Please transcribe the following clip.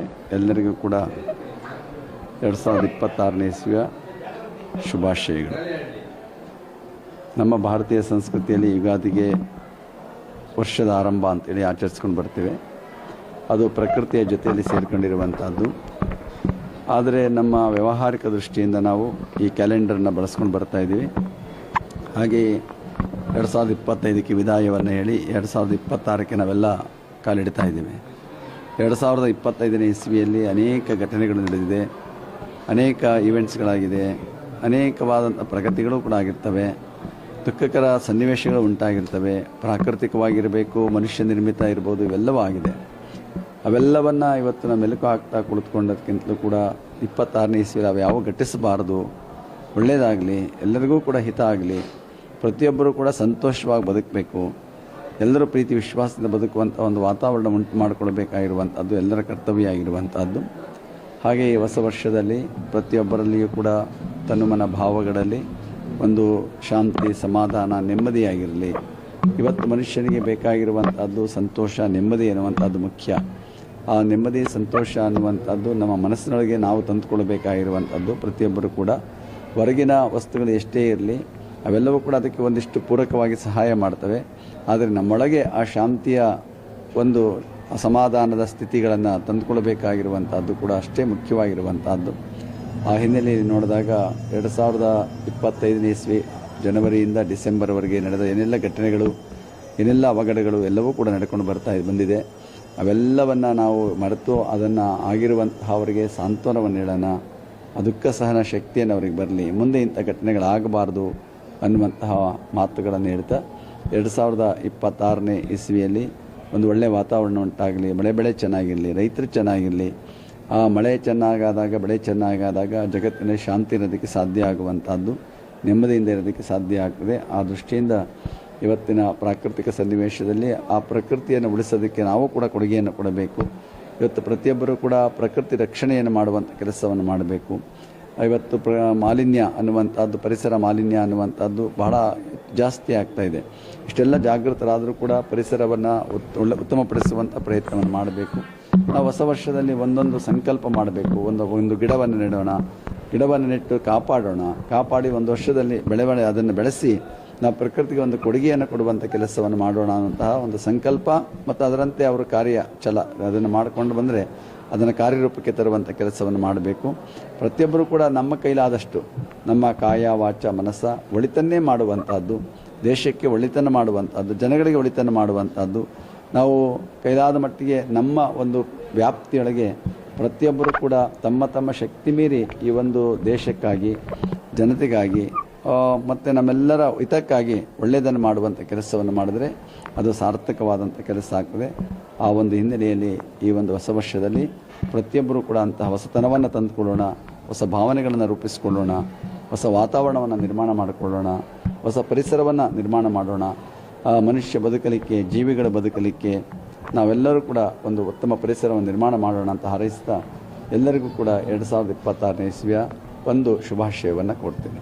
ವೀಕ್ಷಕರೇ, ಎಲ್ಲರಿಗೂ ಕೂಡ 2026ನೇ ಇಸ್ವಿಯ ಶುಭಾಶಯಗಳು. ನಮ್ಮ ಭಾರತೀಯ ಸಂಸ್ಕೃತಿಯಲ್ಲಿ ಯುಗಾದಿಗೆ ವರ್ಷದ ಆರಂಭ ಅಂತೇಳಿ ಆಚರಿಸ್ಕೊಂಡು ಬರ್ತೇವೆ. ಅದು ಪ್ರಕೃತಿಯ ಜೊತೆಯಲ್ಲಿ ಸೇರಿಕೊಂಡಿರುವಂಥದ್ದು. ಆದರೆ ನಮ್ಮ ವ್ಯಾವಹಾರಿಕ ದೃಷ್ಟಿಯಿಂದ ನಾವು ಈ ಕ್ಯಾಲೆಂಡರ್ನ ಬಳಸ್ಕೊಂಡು ಬರ್ತಾಯಿದ್ದೀವಿ. ಹಾಗೆಯೇ 2025ಕ್ಕೆ ವಿದಾಯವನ್ನು ಹೇಳಿ 2026ಕ್ಕೆ ನಾವೆಲ್ಲ ಕಾಲಿಡ್ತಾ ಇದ್ದೀವಿ. 2025ನೇ ಇಸ್ವಿಯಲ್ಲಿ ಅನೇಕ ಘಟನೆಗಳು ನಡೆದಿದೆ, ಅನೇಕ ಈವೆಂಟ್ಸ್ಗಳಾಗಿದೆ, ಅನೇಕವಾದಂಥ ಪ್ರಗತಿಗಳು ಕೂಡ ಆಗಿರ್ತವೆ, ದುಃಖಕರ ಸನ್ನಿವೇಶಗಳು ಉಂಟಾಗಿರ್ತವೆ. ಪ್ರಾಕೃತಿಕವಾಗಿರಬೇಕು, ಮನುಷ್ಯ ನಿರ್ಮಿತ ಇರ್ಬೋದು, ಇವೆಲ್ಲವೂ ಆಗಿದೆ. ಅವೆಲ್ಲವನ್ನು ಇವತ್ತು ನಾವು ಮೆಲುಕು ಹಾಕ್ತಾ ಕುಳಿತುಕೊಂಡದಕ್ಕಿಂತಲೂ ಕೂಡ 26ನೇ ಇಸ್ವಿಯಲ್ಲಿ ಅವು ಯಾವ ಘಟಿಸಬಾರದು, ಒಳ್ಳೆಯದಾಗಲಿ, ಎಲ್ಲರಿಗೂ ಕೂಡ ಹಿತ ಆಗಲಿ, ಪ್ರತಿಯೊಬ್ಬರೂ ಕೂಡ ಸಂತೋಷವಾಗಿ ಬದುಕಬೇಕು, ಎಲ್ಲರೂ ಪ್ರೀತಿ ವಿಶ್ವಾಸದಿಂದ ಬದುಕುವಂಥ ಒಂದು ವಾತಾವರಣ ಉಂಟು ಮಾಡಿಕೊಳ್ಬೇಕಾಗಿರುವಂಥದ್ದು ಎಲ್ಲರ ಕರ್ತವ್ಯ ಆಗಿರುವಂಥದ್ದು. ಹಾಗೆ ಈ ಹೊಸ ವರ್ಷದಲ್ಲಿ ಪ್ರತಿಯೊಬ್ಬರಲ್ಲಿಯೂ ಕೂಡ ತನುಮನ ಭಾವಗಳಲ್ಲಿ ಒಂದು ಶಾಂತಿ, ಸಮಾಧಾನ, ನೆಮ್ಮದಿಯಾಗಿರಲಿ. ಇವತ್ತು ಮನುಷ್ಯನಿಗೆ ಬೇಕಾಗಿರುವಂಥದ್ದು ಸಂತೋಷ, ನೆಮ್ಮದಿ ಎನ್ನುವಂಥದ್ದು ಮುಖ್ಯ. ಆ ನೆಮ್ಮದಿ, ಸಂತೋಷ ಅನ್ನುವಂಥದ್ದು ನಮ್ಮ ಮನಸ್ಸಿನೊಳಗೆ ನಾವು ತಂದುಕೊಳ್ಬೇಕಾಗಿರುವಂಥದ್ದು. ಪ್ರತಿಯೊಬ್ಬರು ಕೂಡ ಹೊರಗಿನ ವಸ್ತುಗಳು ಎಷ್ಟೇ ಇರಲಿ, ಅವೆಲ್ಲವೂ ಕೂಡ ಅದಕ್ಕೆ ಒಂದಿಷ್ಟು ಪೂರಕವಾಗಿ ಸಹಾಯ ಮಾಡ್ತವೆ. ಆದರೆ ನಮ್ಮೊಳಗೆ ಆ ಶಾಂತಿಯ ಒಂದು ಅಸಮಾಧಾನದ ಸ್ಥಿತಿಗಳನ್ನು ತಂದುಕೊಳ್ಬೇಕಾಗಿರುವಂಥದ್ದು ಕೂಡ ಅಷ್ಟೇ ಮುಖ್ಯವಾಗಿರುವಂಥದ್ದು. ಆ ಹಿನ್ನೆಲೆಯಲ್ಲಿ ನೋಡಿದಾಗ 2025ನೇ ಇಸ್ವಿ ಜನವರಿಯಿಂದ ಡಿಸೆಂಬರ್ವರೆಗೆ ನಡೆದ ಏನೆಲ್ಲ ಘಟನೆಗಳು, ಏನೆಲ್ಲ ಅವಘಡಗಳು ಎಲ್ಲವೂ ಕೂಡ ನಡ್ಕೊಂಡು ಬಂದಿದೆ. ಅವೆಲ್ಲವನ್ನು ನಾವು ಮರೆತು ಅದನ್ನು ಆಗಿರುವಂತಹ ಅವರಿಗೆ ಸಾಂತ್ವನವನ್ನು ನೀಡೋಣ, ಆ ದುಃಖ ಸಹನ ಶಕ್ತಿಯನ್ನು ಅವರಿಗೆ ಬರಲಿ, ಮುಂದೆ ಇಂಥ ಘಟನೆಗಳಾಗಬಾರ್ದು ಅನ್ನುವಂತಹ ಮಾತುಗಳನ್ನು ಹೇಳ್ತಾ 2026ನೇ ಇಸ್ವಿಯಲ್ಲಿ ಒಂದು ಒಳ್ಳೆಯ ವಾತಾವರಣ ಉಂಟಾಗಲಿ, ಬೆಳೆ ಚೆನ್ನಾಗಿರಲಿ, ರೈತರು ಚೆನ್ನಾಗಿರಲಿ. ಆ ಮಳೆ ಚೆನ್ನಾಗಾದಾಗ, ಬೆಳೆ ಚೆನ್ನಾಗಾದಾಗ ಜಗತ್ತಿನಲ್ಲಿ ಶಾಂತಿ ಇರೋದಕ್ಕೆ ಸಾಧ್ಯ ಆಗುವಂಥದ್ದು, ನೆಮ್ಮದಿಯಿಂದ ಇರೋದಕ್ಕೆ ಸಾಧ್ಯ ಆಗ್ತದೆ. ಆ ದೃಷ್ಟಿಯಿಂದ ಇವತ್ತಿನ ಪ್ರಾಕೃತಿಕ ಸನ್ನಿವೇಶದಲ್ಲಿ ಆ ಪ್ರಕೃತಿಯನ್ನು ಉಳಿಸೋದಕ್ಕೆ ನಾವು ಕೂಡ ಕೊಡುಗೆಯನ್ನು ಕೊಡಬೇಕು. ಇವತ್ತು ಪ್ರತಿಯೊಬ್ಬರೂ ಕೂಡ ಪ್ರಕೃತಿ ರಕ್ಷಣೆಯನ್ನು ಮಾಡುವಂಥ ಕೆಲಸವನ್ನು ಮಾಡಬೇಕು. ಇವತ್ತು ಮಾಲಿನ್ಯ ಅನ್ನುವಂಥದ್ದು, ಪರಿಸರ ಮಾಲಿನ್ಯ ಅನ್ನುವಂಥದ್ದು ಬಹಳ ಜಾಸ್ತಿ ಆಗ್ತಾಯಿದೆ. ಇಷ್ಟೆಲ್ಲ ಜಾಗೃತರಾದರೂ ಕೂಡ ಪರಿಸರವನ್ನು ಉತ್ತಮಪಡಿಸುವಂಥ ಪ್ರಯತ್ನವನ್ನು ಮಾಡಬೇಕು. ನಾವು ಹೊಸ ವರ್ಷದಲ್ಲಿ ಒಂದೊಂದು ಸಂಕಲ್ಪ ಮಾಡಬೇಕು. ಒಂದು ಗಿಡವನ್ನು ನೆಡೋಣ, ಗಿಡವನ್ನು ನೆಟ್ಟು ಕಾಪಾಡಿ ಒಂದು ವರ್ಷದಲ್ಲಿ ಅದನ್ನು ಬೆಳೆಸಿ ನಾವು ಪ್ರಕೃತಿಗೆ ಒಂದು ಕೊಡುಗೆಯನ್ನು ಕೊಡುವಂಥ ಕೆಲಸವನ್ನು ಮಾಡೋಣ ಅನ್ನುವಂತಹ ಒಂದು ಸಂಕಲ್ಪ ಮತ್ತು ಅದರಂತೆ ಅವರು ಅದನ್ನು ಮಾಡಿಕೊಂಡು ಬಂದರೆ ಅದನ್ನು ಕಾರ್ಯರೂಪಕ್ಕೆ ತರುವಂಥ ಕೆಲಸವನ್ನು ಮಾಡಬೇಕು. ಪ್ರತಿಯೊಬ್ಬರೂ ಕೂಡ ನಮ್ಮ ಕೈಲಾದಷ್ಟು ನಮ್ಮ ಕಾಯ, ವಾಚ, ಮನಸ್ಸ ಒಳಿತನ್ನೇ ಮಾಡುವಂಥದ್ದು, ದೇಶಕ್ಕೆ ಒಳಿತನ್ನು ಮಾಡುವಂಥದ್ದು, ಜನಗಳಿಗೆ ಒಳಿತನ್ನು ಮಾಡುವಂಥದ್ದು. ನಾವು ಕೈಲಾದ ಮಟ್ಟಿಗೆ ನಮ್ಮ ಒಂದು ವ್ಯಾಪ್ತಿಯೊಳಗೆ ಪ್ರತಿಯೊಬ್ಬರೂ ಕೂಡ ತಮ್ಮ ಶಕ್ತಿ ಮೀರಿ ಈ ಒಂದು ದೇಶಕ್ಕಾಗಿ, ಜನತೆಗಾಗಿ ಮತ್ತು ನಮ್ಮೆಲ್ಲರ ಹಿತಕ್ಕಾಗಿ ಒಳ್ಳೆಯದನ್ನು ಮಾಡುವಂಥ ಕೆಲಸವನ್ನು ಮಾಡಿದ್ರೆ ಅದು ಸಾರ್ಥಕವಾದಂಥ ಕೆಲಸ ಆಗ್ತದೆ. ಆ ಒಂದು ಹಿನ್ನೆಲೆಯಲ್ಲಿ ಈ ಒಂದು ಹೊಸ ವರ್ಷದಲ್ಲಿ ಪ್ರತಿಯೊಬ್ಬರೂ ಕೂಡ ಅಂತಹ ಹೊಸತನವನ್ನು ತಂದುಕೊಳ್ಳೋಣ, ಹೊಸ ಭಾವನೆಗಳನ್ನು ರೂಪಿಸಿಕೊಳ್ಳೋಣ, ಹೊಸ ವಾತಾವರಣವನ್ನು ನಿರ್ಮಾಣ ಮಾಡಿಕೊಳ್ಳೋಣ, ಹೊಸ ಪರಿಸರವನ್ನು ನಿರ್ಮಾಣ ಮಾಡೋಣ. ಮನುಷ್ಯ ಬದುಕಲಿಕ್ಕೆ, ಜೀವಿಗಳ ಬದುಕಲಿಕ್ಕೆ ನಾವೆಲ್ಲರೂ ಕೂಡ ಒಂದು ಉತ್ತಮ ಪರಿಸರವನ್ನು ನಿರ್ಮಾಣ ಮಾಡೋಣ ಅಂತ ಹಾರೈಸ್ತಾ ಎಲ್ಲರಿಗೂ ಕೂಡ 2026ನೇ ಇಸ್ವಿಯ ಒಂದು ಶುಭಾಶಯವನ್ನು ಕೊಡ್ತೀನಿ.